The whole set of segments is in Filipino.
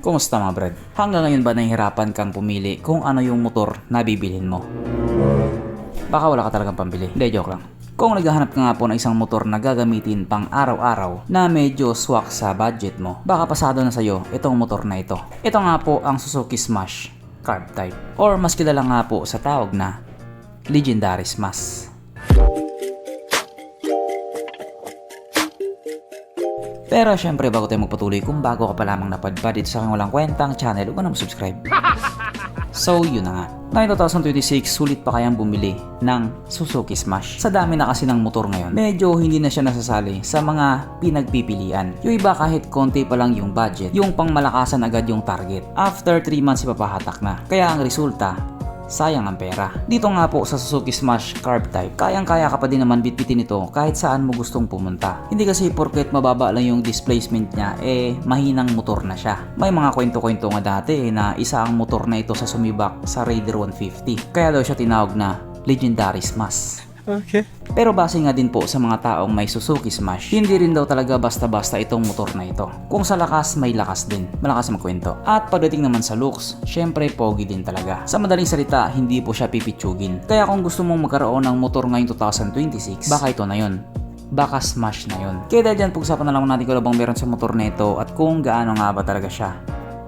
Kumusta mga brad? Hanggang ngayon ba nahihirapan kang pumili kung ano yung motor na bibilhin mo? Baka wala ka talagang pambili. Hindi, joke lang. Kung naghahanap ka nga po ng isang motor na gagamitin pang araw-araw na medyo swak sa budget mo, baka pasado na sa'yo itong motor na ito. Ito nga po ang Suzuki Smash Carb Type, or mas kilala nga po sa tawag na Legendary Smash. Pero syempre bago tayo magpatuloy, kung bago ka pa lamang napadpad dito sa aking walang kwentang channel, huwag ka na mag-subscribe. So yun na nga, ngayong 2026 sulit pa kayang bumili ng Suzuki Smash. Sa dami na kasi ng motor ngayon, medyo hindi na siya nasasali sa mga pinagpipilian. Yung iba kahit konti pa lang yung budget, yung pangmalakasan agad yung target. After 3 months ipapahatak na. Kaya ang resulta, sayang ang pera. Dito nga po sa Suzuki Smash Carb Type, kayang-kaya ka pa din naman bitbitin ito kahit saan mo gustong pumunta. Hindi kasi porket mababa lang yung displacement niya, mahinang motor na siya. May mga kwento-kwento nga dati na isa ang motor na ito sa sumibak sa Raider 150. Kaya daw siya tinawag na Legendary Smash. Okay. Pero base nga din po sa mga taong may Suzuki Smash, hindi rin daw talaga basta-basta itong motor na ito. Kung sa lakas, may lakas din. Malakas magkwento. At pagdating naman sa looks, syempre pogi din talaga. Sa madaling salita, hindi po siya pipitsugin. Kaya kung gusto mong magkaroon ng motor ngayong 2026, baka ito na yun. Baka Smash na yun. Kaya dahil dyan, pag-usapan na lang natin kung ano bang meron sa motor na ito at kung gaano nga ba talaga siya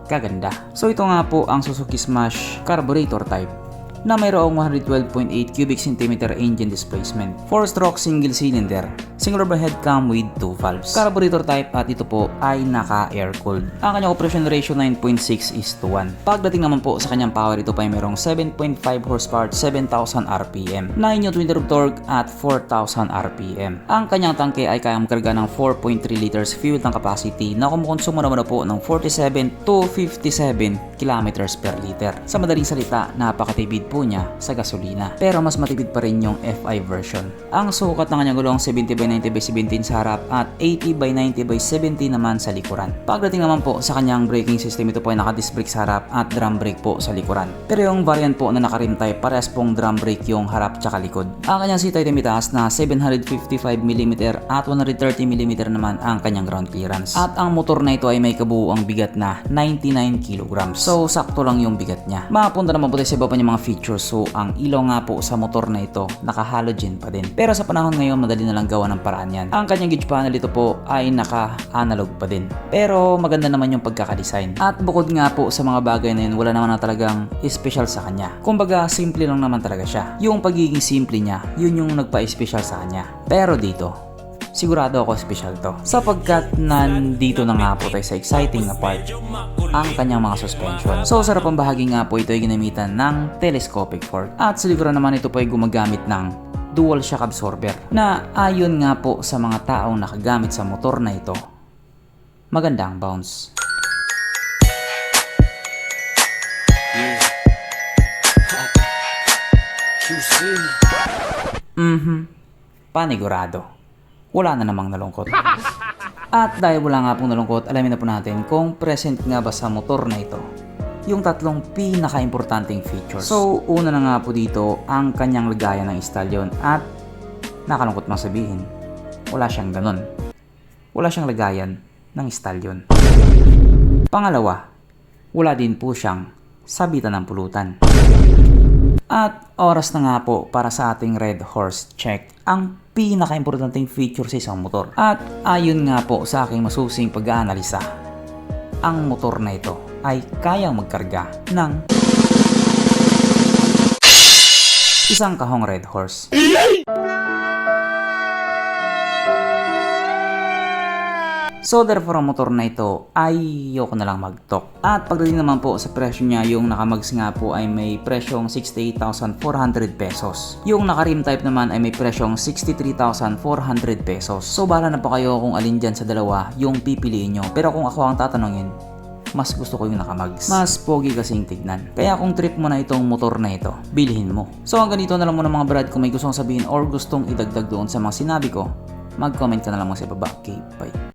kaganda. So ito nga po ang Suzuki Smash Carburetor Type na mayroong 112.8 cubic centimeter engine displacement, 4-stroke single cylinder, single overhead cam with 2 valves. Carburetor type at ito po ay naka-air-cooled. Ang kanyang operation ratio 9.6:1. Pagdating naman po sa kanyang power, ito pa ay mayroong 7.5 horsepower at 7,000 RPM, 9 Nm of torque at 4,000 RPM. Ang kanyang tangke ay kayang makarga ng 4.3 liters fuel tank capacity na kumukonsumo naman po ng 47 to 57 kilometers per liter. Sa madaling salita, napakatipid po niya sa gasolina. Pero mas matipid pa rin yung FI version. Ang sukat ng kanyang gulong 70/90/17 sa harap at 80/90/70 naman sa likuran. Pagdating naman po sa kanyang braking system, ito po ay naka-disc brake sa harap at drum brake po sa likuran. Pero yung variant po na naka-rim type, parehas pong drum brake yung harap tsaka likod. Ang kanyang seat height ay mitaas na 755mm at 130mm naman ang kanyang ground clearance. At ang motor na ito ay may kabuuang bigat na 99 kg. So sakto lang yung bigat niya. Mapunta naman po tayo sa iba pa niyang mga features. So ang ilaw nga po sa motor na ito naka-halogen pa din. Pero sa panahon ngayon madali na lang gawa ng paraan yan. Ang kanyang gauge panel ito po ay naka-analog pa din. Pero maganda naman yung pagkakadesign. At bukod nga po sa mga bagay na yun, wala naman na talagang special sa kanya. Kumbaga simple lang naman talaga siya. Yung pagiging simple niya, yun yung nagpa-special sa kanya. Pero dito, sigurado ako special to. Sapagkat nandito na nga po tayo sa exciting na part, ang kanyang mga suspension. So sa harapang bahagi nga po ito ay ginamitan ng telescopic fork. At sa likuran naman ito po ay gumagamit ng dual shock absorber na ayon nga po sa mga taong nakagamit sa motor na ito, maganda ang bounce. Panigurado. Wala na namang nalungkot. At dahil wala nga pong nalungkot, alamin na po natin kung present nga ba sa motor na ito yung tatlong pinaka-importanting features. So, una na nga po dito ang kanyang lagayan ng stallion at nakalungkot mang sabihin, wala siyang ganun. Wala siyang lagayan ng stallion. Pangalawa, wala din po siyang sabitan ng pulutan. At oras na nga po para sa ating Red Horse check ang pinaka-importanting feature sa isang motor. At ayon nga po sa aking masusing pag-aanalisa, ang motor na ito ay kayang magkarga ng isang kahong Red Horse. So therefore ang motor na ito ay ayoko na lang mag-talk. At pagdating naman po sa presyo niya, yung nakamags nga po ay may presyong 68,400 pesos. Yung naka-rim type naman ay may presyong 63,400 pesos. So bahala na po kayo kung alin dyan sa dalawa yung pipiliin nyo. Pero kung ako ang tatanungin, mas gusto ko yung nakamags. Mas pogi kasing tignan. Kaya kung trip mo na itong motor na ito, bilhin mo. So hanggang dito na lang muna mga brad. Kung may gustong sabihin or gustong idagdag doon sa mga sinabi ko, mag-comment ka na lang sa ibaba. Okay, bye.